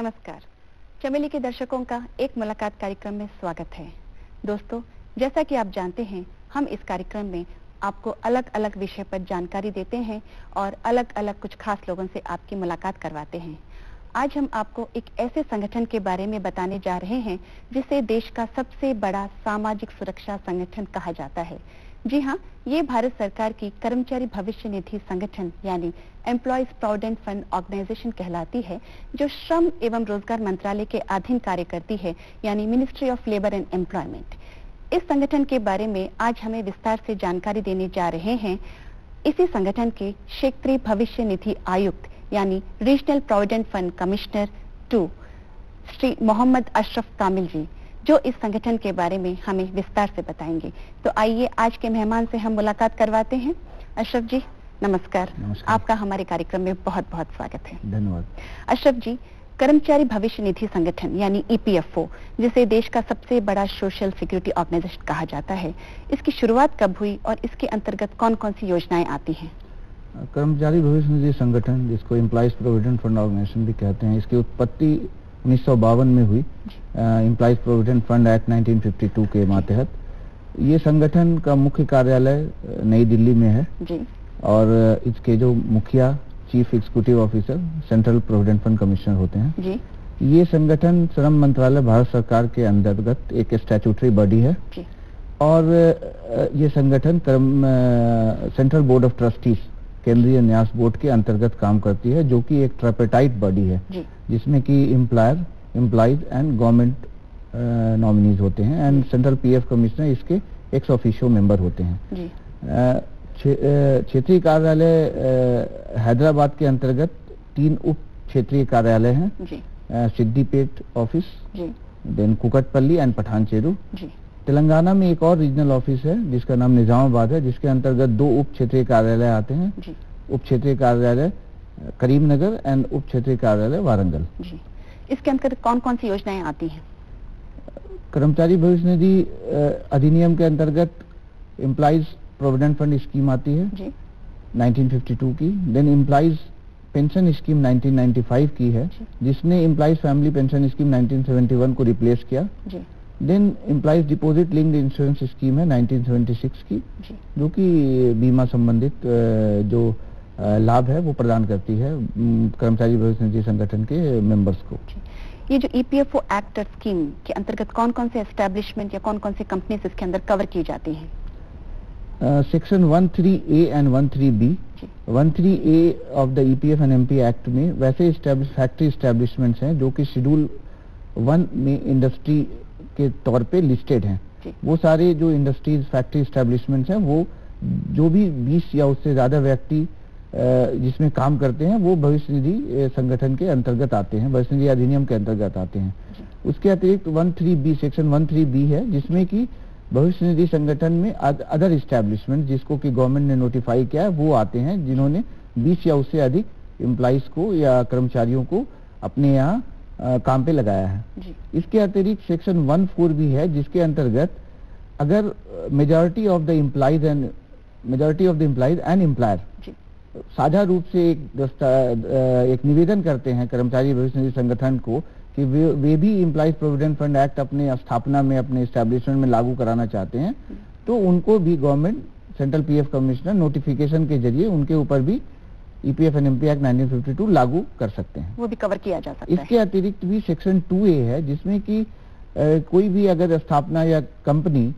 नमस्कार। चमेली के दर्शकों का एक मुलाकात कार्यक्रम में स्वागत है। दोस्तों, जैसा कि आप जानते हैं, हम इस कार्यक्रम में आपको अलग अलग विषय पर जानकारी देते हैं और अलग अलग कुछ खास लोगों से आपकी मुलाकात करवाते हैं। आज हम आपको एक ऐसे संगठन के बारे में बताने जा रहे हैं जिसे देश का सबसे बड़ा सामाजिक सुरक्षा संगठन कहा जाता है। जी हाँ, ये भारत सरकार की कर्मचारी भविष्य निधि संगठन यानी एम्प्लॉयज प्रोविडेंट फंड ऑर्गेनाइजेशन कहलाती है, जो श्रम एवं रोजगार मंत्रालय के अधीन कार्य करती है, यानी ministry of labour and employment. इस संगठन के बारे में आज हमें विस्तार से जानकारी देने जा रहे हैं इसी संगठन के क्षेत्रीय भविष्य निधि आयुक्त यानी regional provident fund commissioner 2 Shri Mohammad Ashraf Kamil ji, जो इस संगठन के बारे में हमें विस्तार से बताएंगे। तो आइए आज के मेहमान से हम मुलाकात करवाते हैं। अशरफ जी, नमस्कार। आपका हमारे कार्यक्रम में बहुत बहुत स्वागत है। धन्यवाद। अशरफ जी, कर्मचारी भविष्य निधि संगठन यानी EPFO, जिसे देश का सबसे बड़ा सोशल सिक्योरिटी ऑर्गेनाइजेशन कहा जाता है, इसकी शुरुआत कब हुई और इसके अंतर्गत कौन कौन सी योजनाएं आती हैं? कर्मचारी भविष्य निधि संगठन, जिसको एम्प्लॉयज प्रोविडेंट फंड ऑर्गेनाइजेशन भी कहते हैं, इसकी उत्पत्ति 1952 में हुई एम्प्लॉयज प्रोविडेंट फंड एक्ट 1952 के मातहत। ये संगठन का मुख्य कार्यालय नई दिल्ली में है जी। और इसके जो मुखिया chief executive officer central provident fund commissioner होते हैं जी। ये संगठन श्रम मंत्रालय भारत सरकार के अंतर्गत एक स्टैट्यूटरी बॉडी है जी। और ये संगठन सेंट्रल बोर्ड ऑफ ट्रस्टीज केंद्रीय न्यास बोर्ड के अंतर्गत काम करती है, जो कि एक ट्राइपेटाइट बॉडी है जिसमें कि employer, employees and government nominees होते हैं एंड सेंट्रल PF कमिश्नर इसके एक्स ऑफिशियो मेंबर होते हैं। क्षेत्रीय कार्यालय हैदराबाद के अंतर्गत 3 उप क्षेत्रीय कार्यालय हैं, Siddipet office, then Kukatpally and Patancheru. Telangana में एक और रीजनल ऑफिस है जिसका नाम निजामाबाद है, जिसके अंतर्गत 2 उप क्षेत्रीय कार्यालय आते हैं, उप क्षेत्रीय कार्यालय करीमनगर एंड उप क्षेत्रीय कार्यालय वारंगल। इसके अंतर्गत कौन कौन सी योजनाएं आती हैं? कर्मचारी भविष्य निधि अधिनियम के अंतर्गत एम्प्लॉइज प्रोविडेंट फंड स्कीम आती है 1952 की, देन एम्प्लॉइज पेंशन स्कीम 1995 की है, जिसने एम्प्लॉइज फैमिली पेंशन स्कीम 1971 को रिप्लेस किया। Then employees deposit linked insurance scheme है 1976 की, जो कि बीमा संबंधित जो लाभ है वो प्रदान करती है कर्मचारी भविष्य निधि संगठन के मेंबर्स को। ये जो EPFO एक्ट स्कीम के अंतर्गत कौन कौन से एस्टेब्लिशमेंट या कौन कौन से कंपनीज इसके अंदर कवर की जाती हैं? Section 13A and 13B 13A of the EPF and MP act में वैसे फैक्ट्री एस्टेब्लिशमेंट्स हैं जो कि शेड्यूल 1 में इंडस्ट्री के तौर पे लिस्टेड हैं। वो सारे जो इंडस्ट्रीज फैक्ट्री एस्टेब्लिशमेंट्स हैं, वो जो भी 20 या उससे ज्यादा व्यक्ति जिसमें काम करते हैं, वो भविष्य निधि संगठन के अंतर्गत आते हैं, भविष्य निधि अधिनियम के अंतर्गत आते हैं। उसके अतिरिक्त 13B सेक्शन 13B है, जिसमें कि भविष्य निधि संगठन में अदर एस्टेब्लिशमेंट जिसको कि गवर्नमेंट ने नोटिफाई किया है, वो आते हैं जिन्होंने 20 या उससे अधिक एम्प्लॉइज को या कर्मचारियों को अपने यहाँ काम पे लगाया है। इसके अतिरिक्त सेक्शन 14 भी है, जिसके अंतर्गत अगर majority of the employees and employer साझा रूप से एक निवेदन करते हैं कर्मचारी भविष्य निधि संगठन को कि वे भी एम्प्लॉइज प्रोविडेंट फंड एक्ट अपने स्थापना में, अपने एस्टेब्लिशमेंट में लागू कराना चाहते हैं, तो उनको भी government central PF commissioner notification के जरिए उनके ऊपर भी EPF एंड MP एक्ट 1952 लागू कर सकते हैं, वो भी कवर किया जा सकता है। इसके अतिरिक्त भी सेक्शन 2A है, जिसमें कि कोई भी अगर स्थापना या कंपनी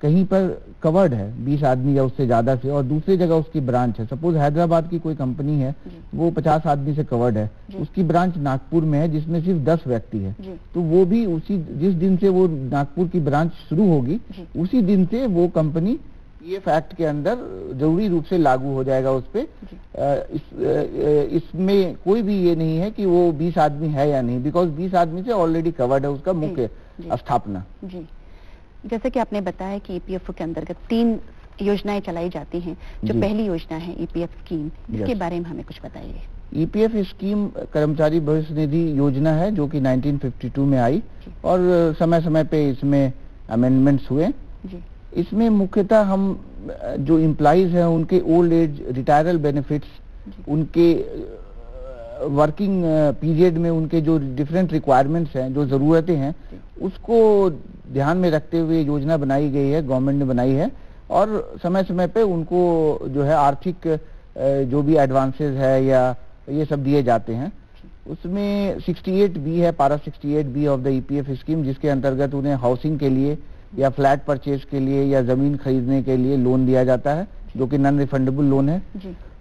कहीं पर कवर्ड है 20 आदमी या उससे ज्यादा से, और दूसरी जगह उसकी ब्रांच है, सपोज हैदराबाद की कोई कंपनी है, वो 50 आदमी से कवर्ड है, उसकी ब्रांच नागपुर में है जिसमें सिर्फ 10 व्यक्ति है, तो वो भी जिस दिन से वो नागपुर की ब्रांच शुरू होगी, उसी दिन से वो कंपनी PF एक्ट के अंदर जरूरी रूप से लागू हो जाएगा उस पे। इसमें कोई भी ये नहीं है कि वो 20 आदमी है या नहीं, बिकॉज 20 आदमी से ऑलरेडी कवर्ड है उसका मुख्य स्थापना। जी, जैसे कि आपने बताया कि EPFO के अंतर्गत 3 योजनाएं चलाई जाती हैं। जो पहली योजना है EPF स्कीम, इसके बारे में हमें कुछ बताइए। EPF स्कीम कर्मचारी भविष्य निधि योजना है, जो कि 1952 में आई और समय समय पे इसमें अमेंडमेंट्स हुए। इसमें मुख्यतः हम जो एम्प्लॉइज हैं उनके ओल्ड एज रिटायरल बेनिफिट्स, उनके वर्किंग पीरियड में उनके जो डिफरेंट रिक्वायरमेंट्स हैं, जो ज़रूरतें हैं, उसको ध्यान में रखते हुए योजना बनाई गई है, गवर्नमेंट ने बनाई है। और समय समय पे उनको जो है आर्थिक जो भी एडवांसेस है या ये सब दिए जाते हैं। उसमें 68B है, पारा 68B of the EPF scheme, जिसके अंतर्गत उन्हें हाउसिंग के लिए या फ्लैट परचेज के लिए या जमीन खरीदने के लिए लोन दिया जाता है, जो कि नॉन रिफंडेबल लोन है।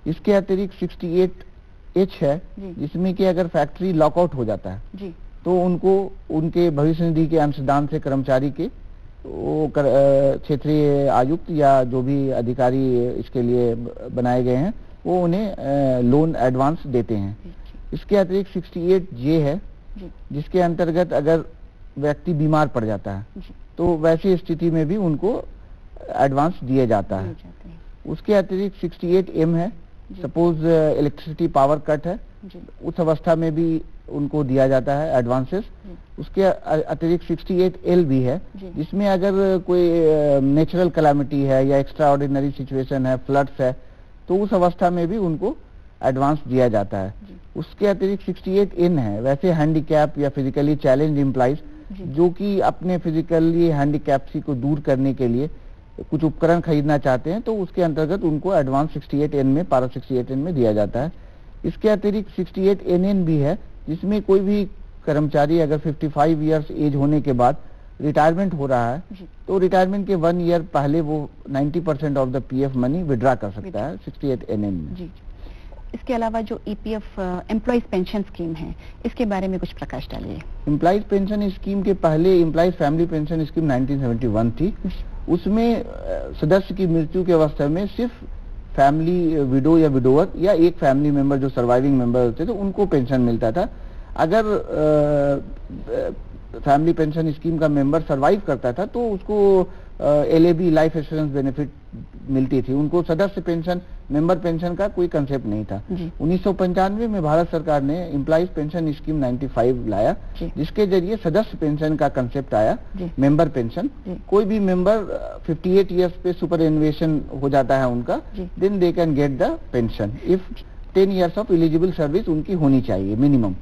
इसके अतिरिक्त 68H है, जिसमें कि अगर फैक्ट्री लॉकआउट हो जाता है तो उनको उनके भविष्य निधि के अंशदान से कर्मचारी के वो क्षेत्रीय आयुक्त या जो भी अधिकारी इसके लिए बनाए गए हैं वो उन्हें लोन एडवांस देते हैं। इसके अतिरिक्त 68J है, जिसके अंतर्गत अगर व्यक्ति बीमार पड़ जाता है तो वैसी स्थिति में भी उनको एडवांस दिया जाता है। उसके अतिरिक्त 68M है, सपोज इलेक्ट्रिसिटी पावर कट है, उस अवस्था में भी उनको दिया जाता है एडवांसेस। उसके अतिरिक्त 68L भी है, जिसमें अगर कोई नेचुरल कैलामिटी है या एक्स्ट्रा ऑर्डिनरी सिचुएशन है, फ्लड्स है, तो उस अवस्था में भी उनको एडवांस दिया जाता है। उसके अतिरिक्त 68N है, वैसे हैंडीकैप या फिजिकली चैलेंज एम्प्लॉइज जो कि अपने फिजिकली हैंडीकैप्सी को दूर करने के लिए कुछ उपकरण खरीदना चाहते हैं, तो उसके अंतर्गत उनको एडवांस 68N में, पारा 68N में दिया जाता है। इसके अतिरिक्त 68NN भी है, जिसमें कोई भी कर्मचारी अगर 55 ईयर्स एज होने के बाद रिटायरमेंट हो रहा है तो रिटायरमेंट के 1 ईयर पहले वो 90% of the PF money withdraw कर सकता है 68NN में। इसके अलावा जो EPF एम्प्लॉइज पेंशन स्कीम है, इसके बारे में कुछ प्रकाश डालिए। एम्प्लॉइज पेंशन स्कीम के पहले एम्प्लॉइज फैमिली पेंशन स्कीम 1971 थी। उसमें सदस्य की मृत्यु की अवस्था में सिर्फ फैमिली विडो या विडोवर या एक फैमिली मेंबर जो सर्वाइविंग मेंबर होते थे उनको पेंशन मिलता था। अगर फैमिली पेंशन स्कीम का मेंबर सर्वाइव करता था तो उसको LAB लाइफ एश्योरेंस बेनिफिट मिलती थी। उनको सदस्य पेंशन, मेंबर पेंशन का कोई कंसेप्ट नहीं था। 1995 में भारत सरकार ने एम्प्लॉइज पेंशन स्कीम 95 लाया, जिसके जरिए सदस्य पेंशन का कंसेप्ट आया, मेंबर पेंशन। कोई भी मेंबर 58 ईयर्स पे सुपर एनुएशन हो जाता है उनका, then they can get the pension if 10 years of eligible service उनकी होनी चाहिए मिनिमम।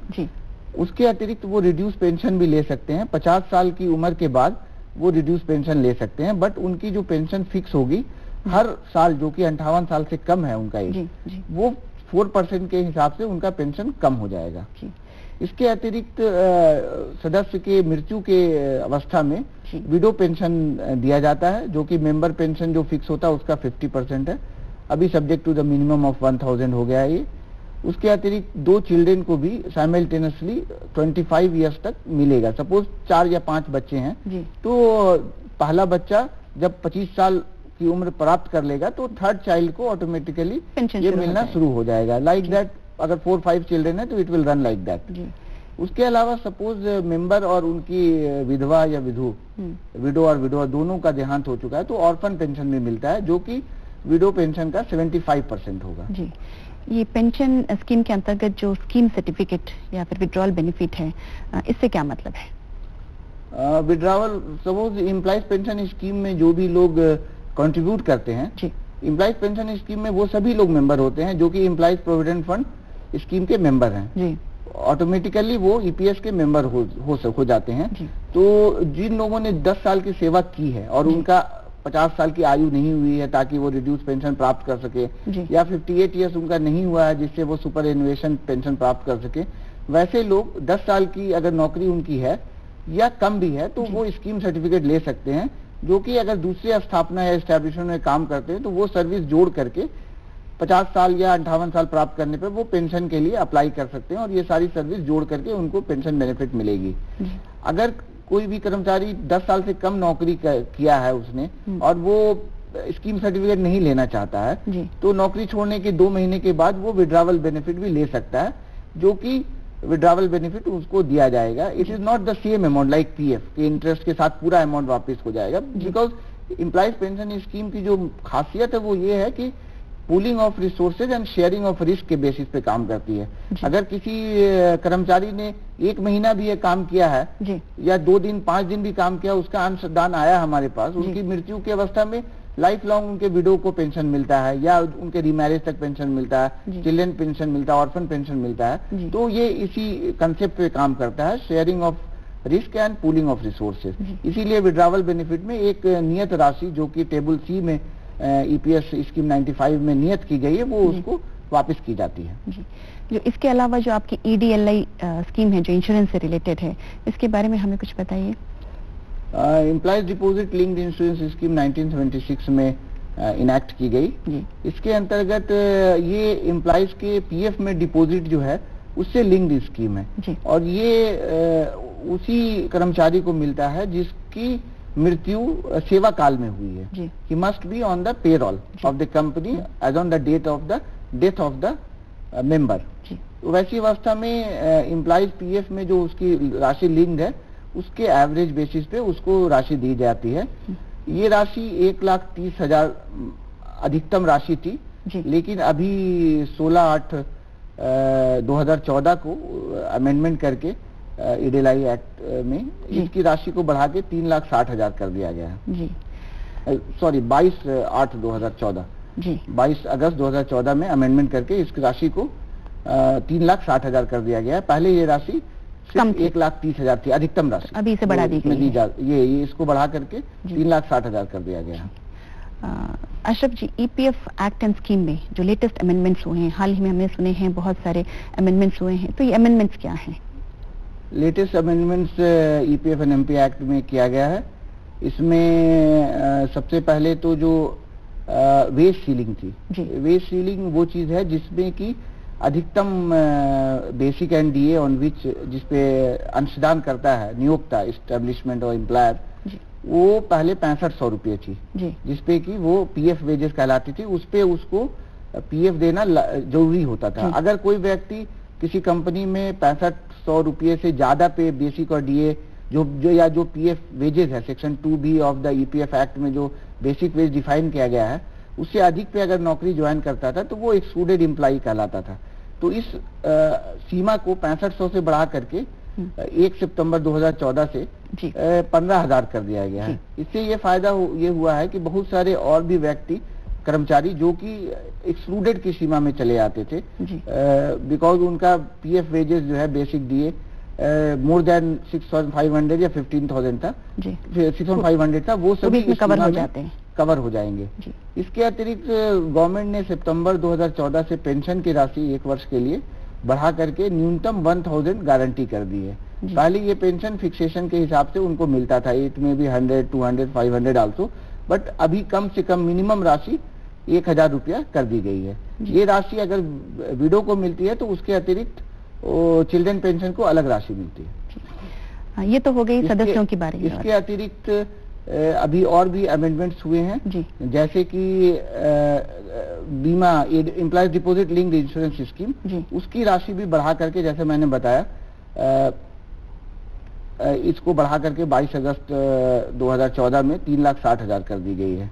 उसके अतिरिक्त वो रिड्यूस पेंशन भी ले सकते हैं। 50 साल की उम्र के बाद वो रिड्यूस पेंशन ले सकते हैं, बट उनकी जो पेंशन फिक्स होगी हर साल, जो कि 58 साल से कम है उनका एज, वो 4% के हिसाब से उनका पेंशन कम हो जाएगा। इसके अतिरिक्त सदस्य के मृत्यु के अवस्था में विडो पेंशन दिया जाता है, जो कि मेंबर पेंशन जो फिक्स होता है उसका 50% है। अभी subject to the minimum of 1000 हो गया है ये। उसके अतिरिक्त 2 चिल्ड्रेन को भी साइमल्टेनियसली 25 ईयर्स तक मिलेगा। सपोज 4 या 5 बच्चे हैं तो पहला बच्चा जब 25 साल की उम्र प्राप्त कर लेगा तो थर्ड चाइल्ड को ऑटोमेटिकली ये मिलना शुरू हो जाएगा। लाइक दैट अगर 4-5 चिल्ड्रेन है तो it will run like that. उसके अलावा सपोज मेंबर और उनकी विधवा या विडो और विधवा दोनों का देहांत हो चुका है तो ऑर्फन पेंशन भी मिलता है, जो कि विडो पेंशन का 75% होगा। ये पेंशन स्कीम के अंतर्गत जो स्कीम सर्टिफिकेट या फिर विड्रॉल बेनिफिट है, इससे क्या मतलब है? Withdrawal, suppose employees pension scheme में जो भी लोग कंट्रीब्यूट करते हैं, एम्प्लॉइज पेंशन स्कीम में वो सभी लोग मेंबर होते हैं जो कि एम्प्लॉइज प्रोविडेंट फंड स्कीम के मेंबर हैं, ऑटोमेटिकली वो EPS के मेंबर हो जाते हैं। तो जिन लोगों ने 10 साल की सेवा की है और उनका 50 साल की आयु नहीं हुई है ताकि वो रिड्यूस पेंशन प्राप्त कर सके, या 58 ईयर्स उनका नहीं हुआ है जिससे वो सुपर एनुएशन पेंशन प्राप्त कर सके, वैसे लोग 10 साल की अगर नौकरी उनकी है या कम भी है तो वो स्कीम सर्टिफिकेट ले सकते हैं, जो कि अगर दूसरी स्थापना या एस्टेब्लिशमेंट में काम करते हैं तो वो सर्विस जोड़ करके 50 साल या 58 साल प्राप्त करने पर वो पेंशन के लिए अप्लाई कर सकते हैं और ये सारी सर्विस जोड़ करके उनको पेंशन बेनिफिट मिलेगी। अगर कोई भी कर्मचारी 10 साल से कम नौकरी किया है उसने और वो स्कीम सर्टिफिकेट नहीं लेना चाहता है तो नौकरी छोड़ने के 2 महीने के बाद वो विड्रावल बेनिफिट भी ले सकता है, जो कि विड्रावल बेनिफिट उसको दिया जाएगा। It is not the same amount like PF के इंटरेस्ट के साथ पूरा अमाउंट वापस हो जाएगा, बिकॉज एम्प्लॉइज पेंशन स्कीम की जो खासियत है वो ये है कि pooling of resources and sharing of risk के बेसिस पे काम करती है। अगर किसी कर्मचारी ने 1 महीना भी ये काम किया है या 2 दिन 5 दिन भी काम किया, उसका अंशदान आया हमारे पास, उनकी मृत्यु की अवस्था में लाइफ लॉन्ग उनके विडो को पेंशन मिलता है या उनके रिमैरिज तक पेंशन मिलता है, चिल्ड्रन पेंशन मिलता है, ऑर्फन पेंशन मिलता है। तो ये इसी कंसेप्ट पे काम करता है, sharing of risk and pooling of resources. इसीलिए विड्रावल बेनिफिट में एक नियत राशि जो कि टेबल सी में ईपीएस स्कीम 95 में नियत की गई है, वो उसको वापस की जाती है। जो इसके अलावा जो आपकी ईडीएलआई स्कीम है जो इंश्योरेंस से रिलेटेड है, इसके बारे में हमें कुछ बताइए। Employees deposit linked insurance scheme 1976 में इनैक्ट की गई। इसके अंतर्गत ये एम्प्लॉयज के पीएफ में डिपॉजिट जो है उससे लिंक्ड स्कीम है और ये उसी कर्मचारी को मिलता है जिसकी मृत्यु सेवा काल में हुई है। He must be on the payroll of the company as on the date of the death of the member. तो वैसी अवस्था में एम्प्लॉयज पीएफ में जो उसकी राशि लिंक्ड है उसके एवरेज बेसिस पे उसको राशि दी जाती है। ये राशि 1,30,000 अधिकतम राशि थी, लेकिन अभी 16/8/2014 को अमेंडमेंट करके ईडीएलआई एक्ट में इसकी राशि को बढ़ा के 3,60,000 कर दिया गया है। सॉरी 22/8/2014 22 अगस्त 2014 में अमेंडमेंट करके इस राशि को 3,60,000 कर दिया गया है। पहले ये राशि सिर्फ 1,30,000 थी अधिकतम राशि, अभी इसे बढ़ा दी गई है। ये इसको बढ़ा करके 3,60,000 कर दिया गया है। अशरफ जी, ईपीएफ एक्ट एंड स्कीम में जो लेटेस्ट अमेंडमेंट्स हुए हैं, हाल ही में हमने सुने हैं बहुत सारे अमेंडमेंट्स हुए हैं, तो ये अमेंडमेंट्स क्या हैं? Latest amendments EPF and MP act में किया गया है। इसमें सबसे पहले तो जो वेज सीलिंग थी, वेज सीलिंग वो चीज है जिसमें कि अधिकतम बेसिक एनडीए ऑन विच जिसपे अंशदान करता है नियोक्ता, एस्टेब्लिशमेंट और एम्प्लॉयर, वो पहले 6500 रुपये थी, जिसपे कि वो पीएफ वेजेस कहलाती थी। उस पे उसको पीएफ देना जरूरी होता था। अगर कोई व्यक्ति किसी कंपनी में 6500 रुपये से ज्यादा पे बेसिक और डीए जो पीएफ वेजेस है section 2B of the EPF act में जो बेसिक वेज डिफाइन किया गया है, उससे अधिक पे अगर नौकरी ज्वाइन करता था तो वो एक्सक्लूडेड एम्प्लॉय कहलाता था। तो इस सीमा को 6500 से बढ़ा करके 1 सितंबर 2014 से 15,000 कर दिया गया है। इससे ये फायदा ये हुआ है कि बहुत सारे और भी व्यक्ति कर्मचारी जो कि एक्सक्लूडेड की सीमा में चले आते थे, बिकॉज उनका पीएफ वेजेस जो है बेसिक डीए मोर देन 6,500 या 15,000 था, 6,500 था, वो सभी कवर हो जाते हैं, कवर हो जाएंगे। इसके अतिरिक्त गवर्नमेंट ने सितंबर 2014 से पेंशन की राशि 1 वर्ष के लिए बढ़ा करके न्यूनतम 1,000 गारंटी कर दी है। पहले ये पेंशन फिक्सेशन के हिसाब से उनको मिलता था, इट में भी 100, 200, 500 आल्सो, बट अभी कम से कम मिनिमम राशि 1,000 रुपया कर दी गई है। ये राशि अगर विडो को मिलती है तो उसके अतिरिक्त चिल्ड्रन पेंशन को अलग राशि मिलती है। ये तो हो गई सदस्यों की बारे में। इसके अतिरिक्त अभी और भी अमेंडमेंट्स हुए हैं, जैसे कि बीमा employees deposit linked insurance scheme, उसकी राशि भी बढ़ा करके, जैसे मैंने बताया, इसको बढ़ा करके 22 अगस्त 2014 में 3,60,000 कर दी गई है।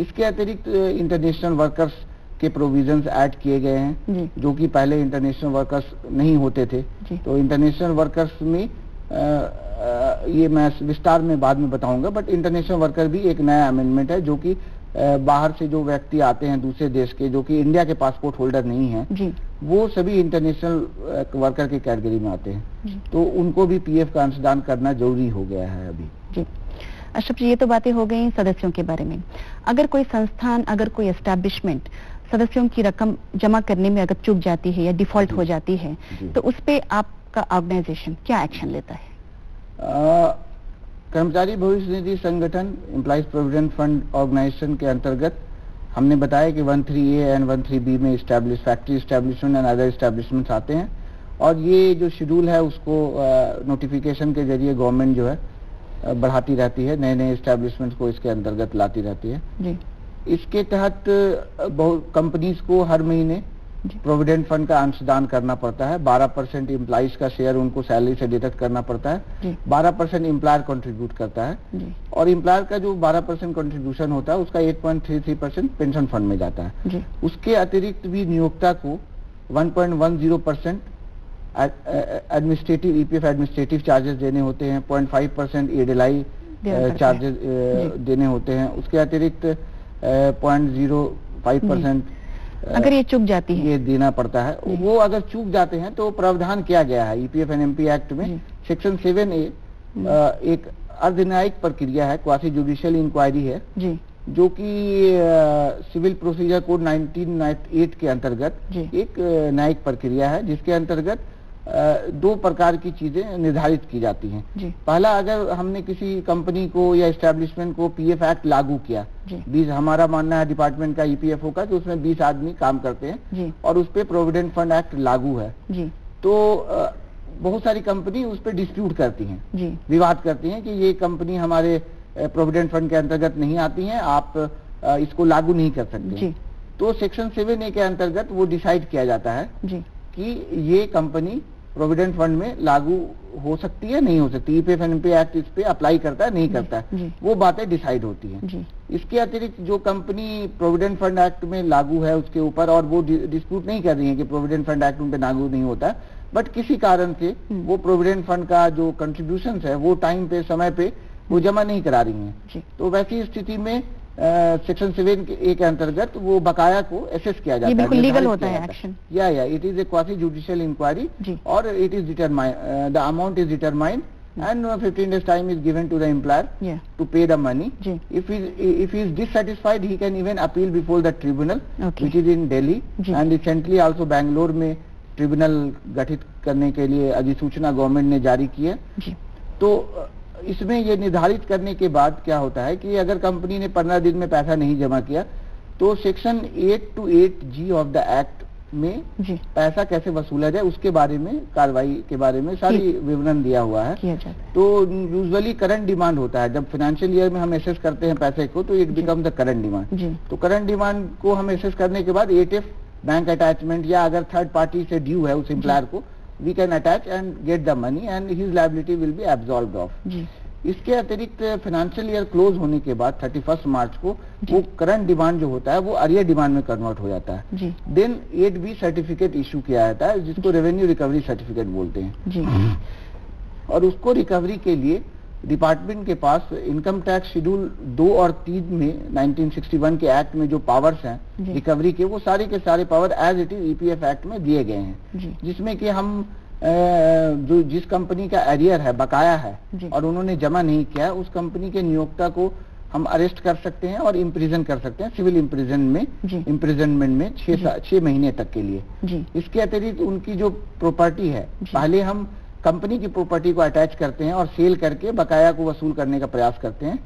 इसके अतिरिक्त इंटरनेशनल वर्कर्स के प्रोविजंस ऐड किए गए हैं, जो कि पहले इंटरनेशनल वर्कर्स नहीं होते थे। तो इंटरनेशनल वर्कर्स में ये मैं विस्तार में बाद में बताऊंगा, बट इंटरनेशनल वर्कर भी एक नया अमेंडमेंट है जो कि बाहर से जो व्यक्ति आते हैं दूसरे देश के, जो कि इंडिया के पासपोर्ट होल्डर नहीं है, वो सभी इंटरनेशनल वर्कर की कैटेगरी में आते हैं, तो उनको भी पीएफ का अंशदान करना जरूरी हो गया है अभी। अशरफ जी, ये तो बातें हो गई सदस्यों के बारे में। अगर कोई संस्थान, अगर कोई एस्टैब्लिशमेंट सदस्यों की रकम जमा करने में अगर चूक जाती है या डिफॉल्ट हो जाती है, तो उस पे आपका ऑर्गेनाइजेशन क्या एक्शन लेता है? कर्मचारी भविष्य निधि संगठन एम्प्लॉइज प्रोविडेंट फंड ऑर्गेनाइजेशन के अंतर्गत हमने बताया कि 13A एंड 13B में factory establishment and other establishments आते हैं, और ये जो शेड्यूल है उसको नोटिफिकेशन के जरिए गवर्नमेंट जो है बढ़ाती रहती है, नए नए एस्टैब्लिशमेंट्स को इसके अंतर्गत लाती रहती है। इसके तहत बहुत कंपनीज को हर महीने प्रोविडेंट फंड का अंशदान करना पड़ता है। 12% एम्प्लॉइज का शेयर उनको सैलरी से डिडक्ट करना पड़ता है, 12% एम्प्लॉयर कंट्रीब्यूट करता है, और एम्प्लॉयर का जो 12% कंट्रीब्यूशन होता है उसका 8.33% पेंशन फंड में जाता है। उसके अतिरिक्त भी नियोक्ता को 1.10% एडमिनिस्ट्रेटिव ईपीएफ एडमिनिस्ट्रेटिव चार्जेस देने होते हैं, 0.5% ईडीएलआई चार्जेस देने होते हैं। उसके अतिरिक्त 0.05% अगर ये चूक जाती है, ये देना पड़ता है। वो अगर चूक जाते हैं तो प्रावधान किया गया है ईपीएफ एंड एमपी एक्ट में, सेक्शन 7A एक अर्धन्यायिक प्रक्रिया है, क्वासी जुडिशियल इंक्वायरी है जी, जो कि सिविल प्रोसीजर कोड 1908 के अंतर्गत एक न्यायिक प्रक्रिया है, जिसके अंतर्गत 2 प्रकार की चीजें निर्धारित की जाती हैं। पहला, अगर हमने किसी कंपनी को या एस्टेब्लिशमेंट को पीएफ एक्ट लागू किया, 20 हमारा मानना है डिपार्टमेंट का ईपीएफओ का कि उसमें 20 आदमी काम करते हैं और उस पर प्रोविडेंट फंड एक्ट लागू है, तो बहुत सारी कंपनी उस पर डिस्प्यूट करती हैं, विवाद करती हैं कि ये कंपनी हमारे प्रोविडेंट फंड के अंतर्गत नहीं आती हैं, आप इसको लागू नहीं कर सकते। तो सेक्शन 7A के अंतर्गत वो डिसाइड किया जाता है कि ये कंपनी प्रोविडेंट फंड में लागू हो सकती है, नहीं हो सकती, ईपीएफ एंड एमपी एक्ट इस पे अप्लाई करता है, नहीं करता है, वो बातें डिसाइड होती हैं। इसके अतिरिक्त जो कंपनी प्रोविडेंट फंड एक्ट में लागू है उसके ऊपर, और वो डिस्प्यूट नहीं कर रही है कि प्रोविडेंट फंड एक्ट उन पे लागू नहीं होता, बट किसी कारण से वो प्रोविडेंट फंड का जो कंट्रीब्यूशन है वो टाइम पे, समय पे वो जमा नहीं करा रही हैं, तो वैसी स्थिति में सेक्शन 7A के अंतर्गत वो बकाया को एसेस किया जाता है। ये बिल्कुल लीगल होता है एक्शन। या it is a quasi judicial inquiry और it is determined, the amount is determined and 15 days time is given to the employer to pay the money. If he is dissatisfied, he can even appeal before the tribunal, which is in Delhi, and recently also Bangalore में tribunal गठित करने के लिए अधिसूचना government ने जारी की है। तो इसमें ये निर्धारित करने के बाद क्या होता है कि अगर कंपनी ने 15 दिन में पैसा नहीं जमा किया तो section 8 to 8G of the act में पैसा कैसे वसूला जाए उसके बारे में, कार्रवाई के बारे में सारी विवरण दिया हुआ है। तो यूजुअली करंट डिमांड होता है, जब फाइनेंशियल ईयर में हम एसेस करते हैं पैसे को तो it become the current demand. तो करंट डिमांड को हम एसेस करने के बाद एटीएफ बैंक अटैचमेंट या अगर थर्ड पार्टी से ड्यू है उस एम्प्लॉयर को, we can attach and get the money and his liability will be absolved of. इसके अतिरिक्त फाइनेंशियल ईयर क्लोज होने के बाद 31 मार्च को वो करंट डिमांड जो होता है वो अरियर डिमांड में कन्वर्ट हो जाता है। देन 8B सर्टिफिकेट इशू किया जाता है जिसको रेवेन्यू रिकवरी सर्टिफिकेट बोलते हैं, और उसको रिकवरी के लिए डिपार्टमेंट के पास इनकम टैक्स शेड्यूल 2 और 3 में 1961 के एक्ट में जो पावर्स हैं रिकवरी के, वो सारे के सारे power as it is EPF act में दिए गए हैं, जिसमें कि हम जो जिस कंपनी का एरियर है, बकाया है और उन्होंने जमा नहीं किया है, उस कंपनी के नियोक्ता को हम अरेस्ट कर सकते हैं और इम्प्रिजन कर सकते हैं, सिविल इम्प्रिजनमेंट में 6 महीने तक के लिए। इसके अतिरिक्त उनकी जो प्रॉपर्टी है, पहले हम कंपनी की प्रॉपर्टी को अटैच करते हैं और सेल करके बकाया को वसूल करने का प्रयास करते हैं।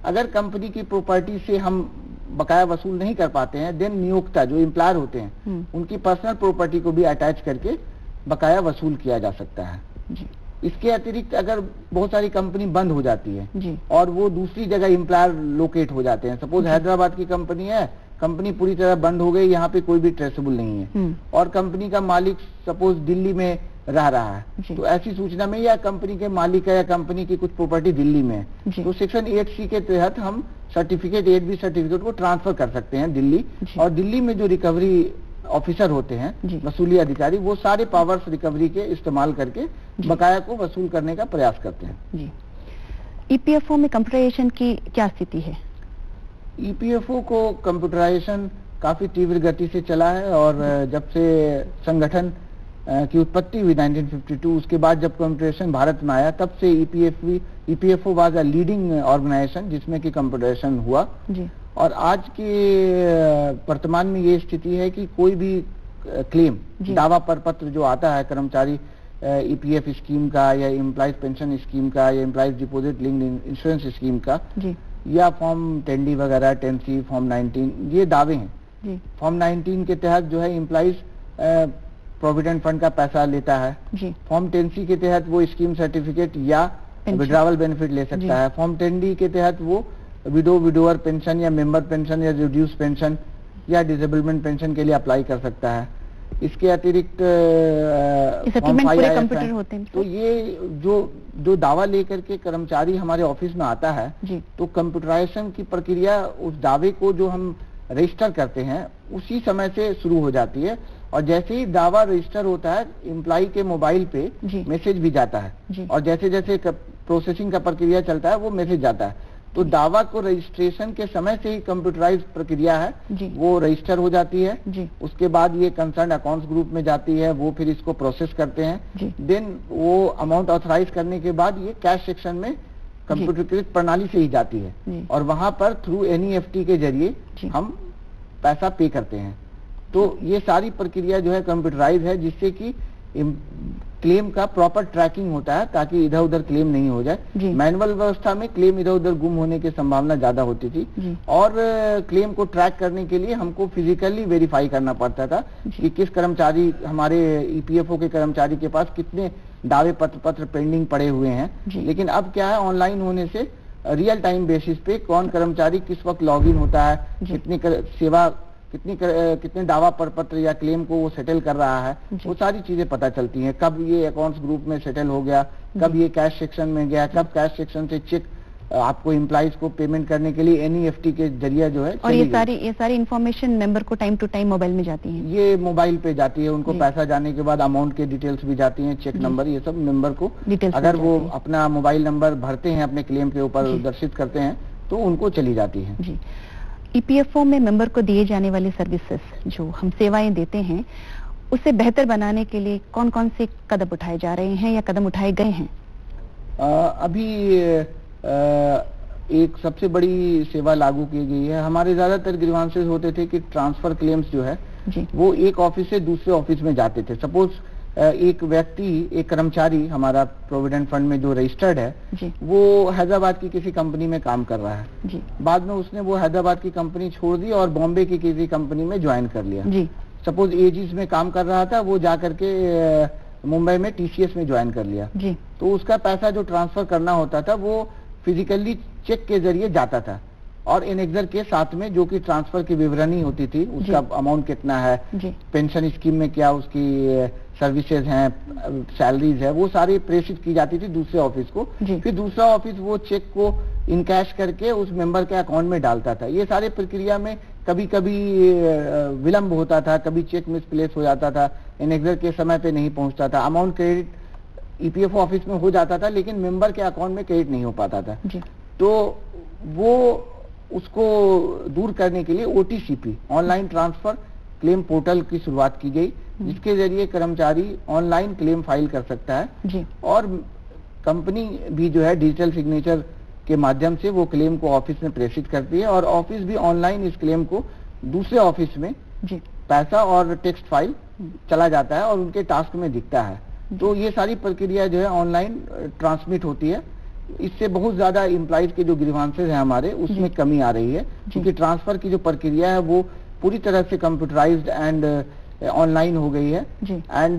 अगर कंपनी की प्रॉपर्टी से हम बकाया वसूल नहीं कर पाते हैं, देन नियोक्ता जो एम्प्लॉयर होते हैं उनकी पर्सनल प्रॉपर्टी को भी अटैच करके बकाया वसूल किया जा सकता है। इसके अतिरिक्त अगर बहुत सारी कंपनी बंद हो जाती है और वो दूसरी जगह एम्प्लॉयर लोकेट हो जाते हैं, सपोज हैदराबाद की कंपनी है, कंपनी पूरी तरह बंद हो गई, यहाँ पे कोई भी ट्रेसेबल नहीं है और कंपनी का मालिक सपोज दिल्ली में रह रहा है, तो ऐसी सूचना में या कंपनी के मालिक है या कंपनी की कुछ प्रॉपर्टी दिल्ली में है, तो सेक्शन 8C के तहत हम सर्टिफिकेट 8B सर्टिफिकेट को ट्रांसफर कर सकते हैं दिल्ली, और दिल्ली में जो रिकवरी ऑफिसर होते हैं, वसूली अधिकारी, वो सारे पावर्स रिकवरी के इस्तेमाल करके बकाया को वसूल करने का प्रयास करते हैं। ईपीएफओ में कंप्यूटराइजेशन की क्या स्थिति है? ईपीएफओ को कंप्यूटराइजेशन काफी तीव्र गति से चला है, और जब से संगठन की उत्पत्ति हुई 1952, उसके बाद जब कंप्यूटराइजेशन भारत में आया तब से EPFO was a leading organisation जिसमें कि कंप्यूटराइजेशन हुआ। और आज के वर्तमान में ये स्थिति है कि कोई भी क्लेम, दावा पर पत्र जो आता है कर्मचारी ईपीएफ स्कीम का या एम्प्लॉइज पेंशन स्कीम का या employees deposit linked insurance scheme का, या फॉर्म 10D वगैरह, 10C, फॉर्म 19, ये दावे हैं। फॉर्म 19 के तहत जो है एम्प्लॉइज प्रोविडेंट फंड का पैसा लेता है। फॉर्म 10C के तहत वो स्कीम सर्टिफिकेट या विड्रॉवल बेनिफिट ले सकता है। फॉर्म 10D के तहत वो विडोवर पेंशन या मेंबर पेंशन या रिड्यूस पेंशन या डिसेबलमेंट पेंशन के लिए अप्लाई कर सकता है। इसके अतिरिक्त कंप्यूटर होते हैं, तो ये जो दावा लेकर के कर्मचारी हमारे ऑफिस में आता है, तो कंप्यूटराइजेशन की प्रक्रिया उस दावे को जो हम रजिस्टर करते हैं उसी समय से शुरू हो जाती है, और जैसे ही दावा रजिस्टर होता है एम्प्लॉई के मोबाइल पे मैसेज भी जाता है, और जैसे जैसे प्रोसेसिंग का प्रक्रिया चलता है वो मैसेज जाता है, तो दावा को रजिस्ट्रेशन के समय से ही कंप्यूटराइज प्रक्रिया है, वो रजिस्टर हो जाती है। उसके बाद ये कंसर्न अकाउंट्स ग्रुप में जाती है, वो फिर इसको प्रोसेस करते हैं। देन वो अमाउंट ऑथराइज करने के बाद ये कैश सेक्शन में कंप्यूटरीकृत प्रणाली से ही जाती है और वहां पर थ्रू एनईएफटी के जरिए हम पैसा पे करते हैं। तो ये सारी प्रक्रिया जो है कंप्यूटराइज है, जिससे कि क्लेम का प्रॉपर ट्रैकिंग होता है ताकि इधर उधर क्लेम नहीं हो जाए। मैनुअल व्यवस्था में क्लेम इधर उधर गुम होने की संभावना ज्यादा होती थी और क्लेम को ट्रैक करने के लिए हमको फिजिकली वेरीफाई करना पड़ता था कि किस कर्मचारी, हमारे ईपीएफओ के कर्मचारी के पास कितने दावे पत्र पेंडिंग पड़े हुए हैं। लेकिन अब क्या है, ऑनलाइन होने से रियल टाइम बेसिस पे कौन कर्मचारी किस वक्त लॉग इन होता है, कितने दावा पत्र या क्लेम को वो सेटल कर रहा है, वो सारी चीजें पता चलती हैं। कब ये अकाउंट्स ग्रुप में सेटल हो गया, कब ये कैश सेक्शन में गया, कब कैश सेक्शन से चेक आपको एम्प्लॉइज को पेमेंट करने के लिए एनईएफटी के जरिए जो है। और ये सारी इन्फॉर्मेशन मेंबर को टाइम टू टाइम मोबाइल में जाती है, ये मोबाइल पे जाती है, उनको पैसा जाने के बाद अमाउंट के डिटेल्स भी जाती हैं, चेक नंबर, ये सब मेंबर को अगर वो अपना मोबाइल नंबर भरते हैं, अपने क्लेम के ऊपर दर्शित करते हैं, तो उनको चली जाती है। ईपीएफओ में मेंबर को दिए जाने वाली सर्विसेज, जो हम सेवाएं देते हैं, उसे बेहतर बनाने के लिए कौन कौन से कदम उठाए जा रहे हैं या कदम उठाए गए हैं? अभी एक सबसे बड़ी सेवा लागू की गई है। हमारे ज्यादातर ग्रीवांसेस होते थे कि ट्रांसफर क्लेम्स जो है वो एक ऑफिस से दूसरे ऑफिस में जाते थे। सपोज एक व्यक्ति, एक कर्मचारी हमारा प्रोविडेंट फंड में जो रजिस्टर्ड है, वो हैदराबाद की किसी कंपनी में काम कर रहा है, बाद में उसने वो हैदराबाद की कंपनी छोड़ दी और बॉम्बे की किसी कंपनी में ज्वाइन कर लिया। सपोज एजिस में काम कर रहा था, वो जाकर के मुंबई में टीसीएस में ज्वाइन कर लिया। तो उसका पैसा जो ट्रांसफर करना होता था वो फिजिकली चेक के जरिए जाता था और एनेक्सर के साथ में जो कि ट्रांसफर की विवरणी होती थी, उसका अमाउंट कितना है, पेंशन स्कीम में क्या उसकी सर्विसेज हैं, सैलरीज है, वो सारी प्रेषित की जाती थी दूसरे ऑफिस को। फिर दूसरा ऑफिस वो चेक को इनकैश करके उस मेंबर के अकाउंट में डालता था। ये सारी प्रक्रिया में कभी कभी विलंब होता था, कभी चेक मिसप्लेस हो जाता था, एनेक्सर के समय पे नहीं पहुंचता था, अमाउंट क्रेडिट ईपीएफओ ऑफिस में हो जाता था लेकिन मेंबर के अकाउंट में क्रेडिट नहीं हो पाता था। तो वो उसको दूर करने के लिए ओटीसीपी, ऑनलाइन ट्रांसफर क्लेम पोर्टल की शुरुआत की गई, जिसके जरिए कर्मचारी ऑनलाइन क्लेम फाइल कर सकता है और कंपनी भी जो है डिजिटल सिग्नेचर के माध्यम से वो क्लेम को ऑफिस में प्रेषित करती है और ऑफिस भी ऑनलाइन इस क्लेम को दूसरे ऑफिस में पैसा और टेक्स्ट फाइल चला जाता है और उनके टास्क में दिखता है। तो ये सारी प्रक्रिया जो है ऑनलाइन ट्रांसमिट होती है। इससे बहुत ज्यादा एम्प्लॉइज के जो ग्रीवांसेस हैं हमारे, उसमें कमी आ रही है, क्योंकि ट्रांसफर की जो प्रक्रिया है वो पूरी तरह से कंप्यूटराइज्ड एंड ऑनलाइन हो गई है एंड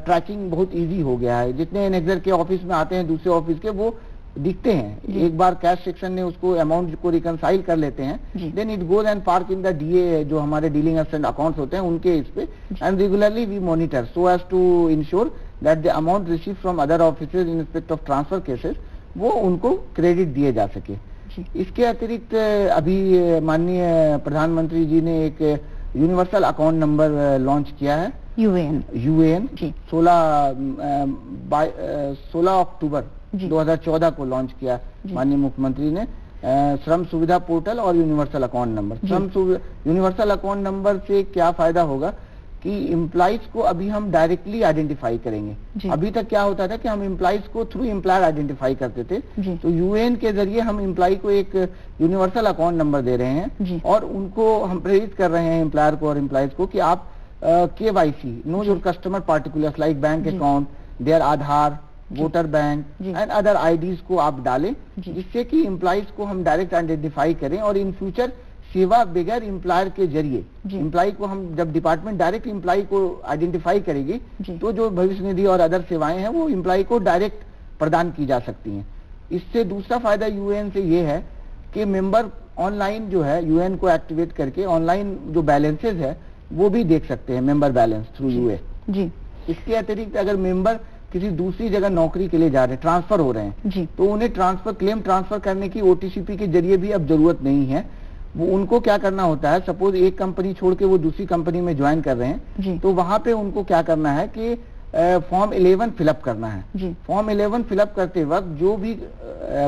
ट्रैकिंग बहुत इजी हो गया है। जितने एनेक्सर के ऑफिस में आते हैं दूसरे ऑफिस के, वो दिखते हैं। एक बार कैश सेक्शन ने उसको अमाउंट को रिकंसाइल कर लेते हैं, then it goes and park in the DA, जो हमारे डीलिंग एसेट अकाउंट्स होते हैं उनके इस पे, and regularly we monitor so as to ensure that the amount receive from other officers in respect of transfer cases वो उनको credit दिए जा सके। इसके अतिरिक्त अभी माननीय प्रधानमंत्री जी ने एक यूनिवर्सल अकाउंट नंबर लॉन्च किया है, यूएएन 16 अक्टूबर 2014 को लॉन्च किया माननीय मुख्यमंत्री ने। श्रम सुविधा पोर्टल और universal account number. Universal account number से क्या फायदा होगा कि एम्प्लॉइज को अभी हम डायरेक्टली आइडेंटिफाई करेंगे। अभी तक क्या होता था कि हम एम्प्लॉइज को थ्रू एम्प्लॉयर आइडेंटिफाई करते थे, तो यूएएन के जरिए हम एम्प्लॉय को एक यूनिवर्सल अकाउंट नंबर दे रहे हैं और उनको हम प्रेरित कर रहे हैं एम्प्लॉयर को और एम्प्लॉइज को कि आप KYC, know your customer particulars like bank account, their Aadhaar, voter bank and other IDs को आप डालें, जिससे कि एम्प्लॉइज को हम डायरेक्ट आइडेंटिफाई करें और इन फ्यूचर सेवा बगैर एम्प्लॉयर के जरिए एम्प्लॉय को हम जब डिपार्टमेंट डायरेक्ट एम्प्लॉय को आइडेंटिफाई करेगी तो जो भविष्य निधि और अदर सेवाएं हैं वो एम्प्लॉय को डायरेक्ट प्रदान की जा सकती हैं। इससे दूसरा फायदा यूएएन से ये है कि मेंबर ऑनलाइन जो है यूएएन को एक्टिवेट करके ऑनलाइन जो बैलेंसेज है वो भी देख सकते हैं, मेंबर बैलेंस थ्रू यूएएन। इसके अतिरिक्त अगर मेंबर किसी दूसरी जगह नौकरी के लिए जा रहे हैं, ट्रांसफर हो रहे हैं, तो उन्हें क्लेम ट्रांसफर करने की ओटीसीपी के जरिए भी अब जरूरत नहीं है। वो उनको क्या करना होता है, सपोज एक कंपनी छोड़ के वो दूसरी कंपनी में ज्वाइन कर रहे हैं, तो वहां पे उनको क्या करना है कि फॉर्म 11 फिलअप करना है। जी। फॉर्म 11 फिलअप करते वक्त जो भी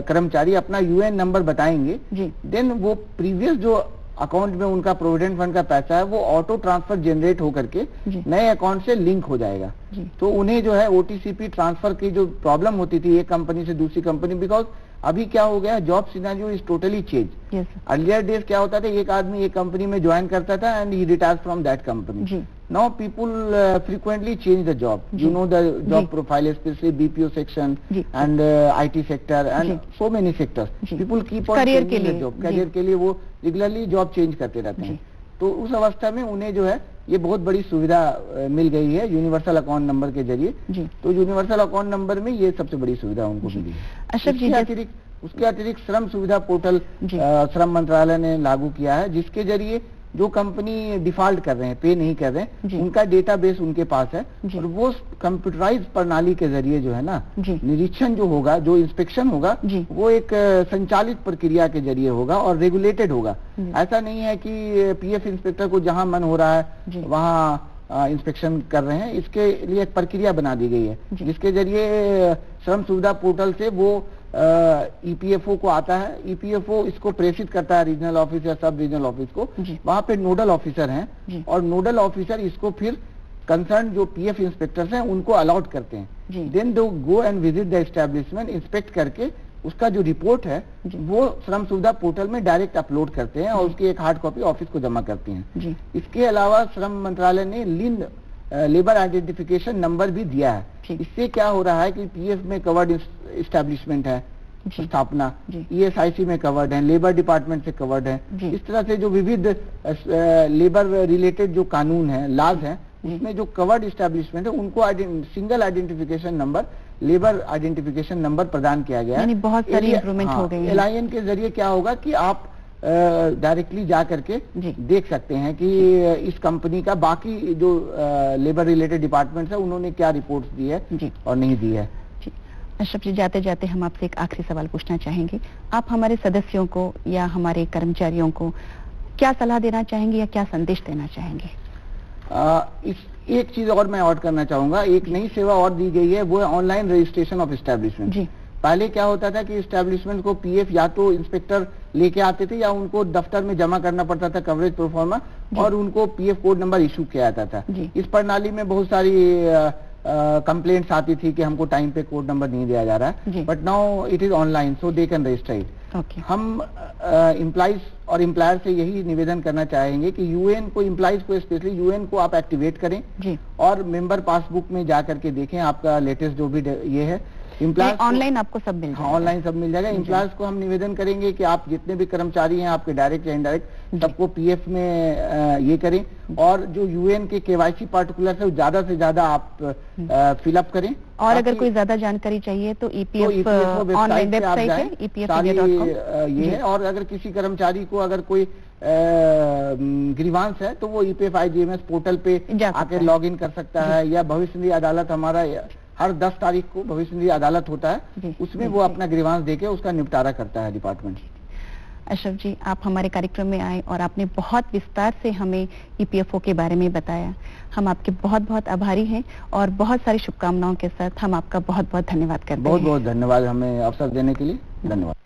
कर्मचारी अपना यूएन नंबर बताएंगे, देन वो प्रीवियस जो अकाउंट में उनका प्रोविडेंट फंड का पैसा है वो ऑटो ट्रांसफर जनरेट होकर के नए अकाउंट से लिंक हो जाएगा। तो उन्हें जो है ओटीसीपी ट्रांसफर की जो प्रॉब्लम होती थी एक कंपनी से दूसरी कंपनी, बिकॉज अभी क्या हो गया, job scenario is totally change. Earlier days क्या होता था, एक आदमी एक कंपनी में ज्वाइन करता था and he retires from that company. Now people frequently change the job. You know the job profile, especially BPO section and IT sector and so many sectors. People keep on changing the job. Career के लिए वो regularly job change करते रहते हैं। तो उस अवस्था में उन्हें जो है ये बहुत बड़ी सुविधा मिल गई है यूनिवर्सल अकाउंट नंबर के जरिए। तो यूनिवर्सल अकाउंट नंबर में ये सबसे बड़ी सुविधा उनको मिली है। उसके अतिरिक्त श्रम सुविधा पोर्टल श्रम मंत्रालय ने लागू किया है, जिसके जरिए जो कंपनी डिफॉल्ट कर रहे हैं, पे नहीं कर रहे हैं, उनका डेटाबेस उनके पास है और वो कंप्यूटराइज प्रणाली के जरिए जो है ना निरीक्षण जो होगा, जो इंस्पेक्शन होगा, वो एक संचालित प्रक्रिया के जरिए होगा और रेगुलेटेड होगा। ऐसा नहीं है कि पीएफ इंस्पेक्टर को जहां मन हो रहा है वहां इंस्पेक्शन कर रहे हैं। इसके लिए एक प्रक्रिया बना दी गई है, जिसके जरिए श्रम सुविधा पोर्टल से वो ईपीएफओ को आता है, ईपीएफओ इसको प्रेषित करता है रीजनल ऑफिस या सब रीजनल ऑफिस को, वहां पे नोडल ऑफिसर हैं और नोडल ऑफिसर इसको फिर कंसर्न जो पीएफ इंस्पेक्टर्स हैं उनको अलॉट करते हैं। देन दो go and visit the establishment, inspect करके उसका जो रिपोर्ट है वो श्रम सुविधा पोर्टल में डायरेक्ट अपलोड करते हैं और उसकी एक हार्ड कॉपी ऑफिस को जमा करते हैं। इसके अलावा श्रम मंत्रालय ने लिन लेबर आइडेंटिफिकेशन नंबर भी दिया है। इससे क्या हो रहा है कि पीएफ में कवर्ड इस्टेब्लिशमेंट है, स्थापना ईएसआईसी में कवर्ड है, लेबर डिपार्टमेंट से कवर्ड है। इस तरह से जो विविध लेबर रिलेटेड जो कानून है, लॉज है, उसमें जो कवर्ड इस्टेब्लिशमेंट है उनको single identification number, labour identification number प्रदान किया गया है। बहुत सारी इंप्रूवमेंट हो गई है। LIN के जरिए क्या होगा कि आप डायरेक्टली जा करके देख सकते हैं कि इस कंपनी का बाकी जो लेबर रिलेटेड डिपार्टमेंट्स है उन्होंने क्या रिपोर्ट्स दी है और नहीं दी है। अशरफ जी, जाते जाते हम आपसे एक आखिरी सवाल पूछना चाहेंगे। आप हमारे सदस्यों को या हमारे कर्मचारियों को क्या सलाह देना चाहेंगे या क्या संदेश देना चाहेंगे? एक चीज और मैं ऐड करना चाहूंगा, एक नई सेवा और दी गई है, वो है ऑनलाइन रजिस्ट्रेशन ऑफ एस्टेब्लिशमेंट। पहले क्या होता था कि एस्टेब्लिशमेंट को पीएफ या तो इंस्पेक्टर लेके आते थे या उनको दफ्तर में जमा करना पड़ता था कवरेज प्रोफार्मा और उनको पीएफ कोड नंबर इशू किया जाता था। इस प्रणाली में बहुत सारी कंप्लेंट्स आती थी कि हमको टाइम पे कोड नंबर नहीं दिया जा रहा है, but now it is online so they can register it. हम एम्प्लॉइज और एम्प्लॉयर से यही निवेदन करना चाहेंगे कि यूएन को, एम्प्लॉइज को स्पेशली यूएन को आप एक्टिवेट करें और मेंबर पासबुक में जा करके देखें आपका लेटेस्ट जो भी ये है। एम्प्लॉयर्स ऑनलाइन आपको सब मिल जाएगा। ऑनलाइन सब मिल जाएगा। एम्प्लॉयर्स को हम निवेदन करेंगे कि आप जितने भी कर्मचारी हैं आपके डायरेक्ट या इनडायरेक्ट सबको पीएफ में ये करें और जो यूएन के केवाईसी पार्टिकुलर है ज्यादा से ज्यादा आप फिलअप करें। और अगर कोई ज्यादा जानकारी चाहिए तो ईपीएफ ऑनलाइन वेबसाइट है epf.com ये है। और अगर किसी कर्मचारी को अगर कोई ग्रीवांस है तो वो ईपीएफ IGMS पोर्टल पे आके लॉग इन कर सकता है, या भविष्य निधि अदालत हमारा हर 10 तारीख को भविष्य निधि अदालत होता है, उसमें वो अपना ग्रीवांस देके उसका निपटारा करता है डिपार्टमेंट। अशरफ जी, आप हमारे कार्यक्रम में आए और आपने बहुत विस्तार से हमें ईपीएफओ के बारे में बताया। हम आपके बहुत बहुत आभारी हैं और बहुत सारी शुभकामनाओं के साथ हम आपका बहुत बहुत धन्यवाद करते हैं। बहुत बहुत धन्यवाद हमें अवसर देने के लिए। धन्यवाद।